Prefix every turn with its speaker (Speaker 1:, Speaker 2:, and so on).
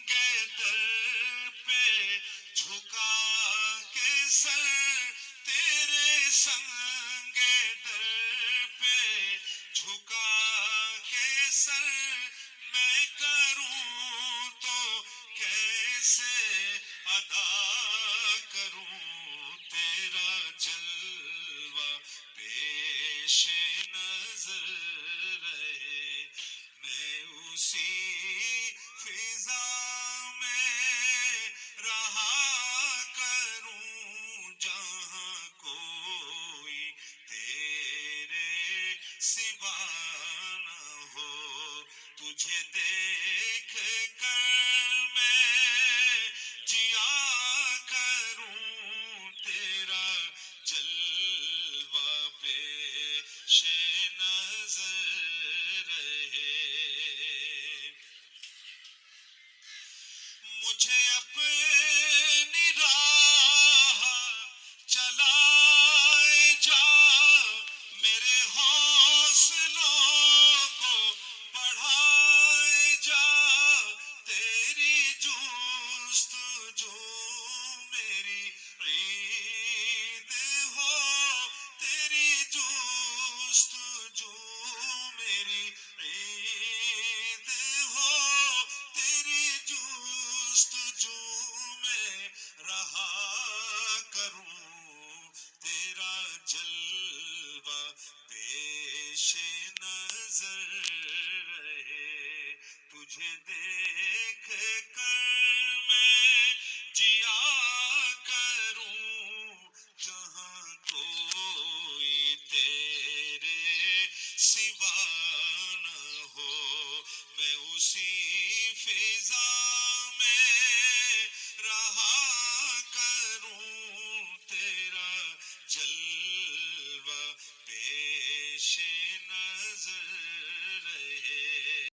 Speaker 1: در پہ جھکا کے سر، تیرے سنگ در پہ جھکا کے سر میں کروں تو کیسے ادا کروں تیرا جلوہ پیش نظر رہے، میں اسی فضا میں رہا کروں جہاں کوئی تیرے سوا نہ ہو، تجھے دیکھ کر میں جیا کروں تیرا جلوہ پیش نظر رہے، مجھے اپنی راہ چلائے جا، میرے حوصلوں کو بڑھائے جا، تیری جستجو میری عید ہو، تیری جستجو میری عید ہو، تیری جستجو میں رہا کروں تیرا جلوہ پیش نظر رہے، تجھے دیکھ کر میں جیا کروں جہاں کوئی تیرے سوا نہ ہو، میں اسی فضا میں رہا کروں تیرا جلوہ پیش نظر رہے۔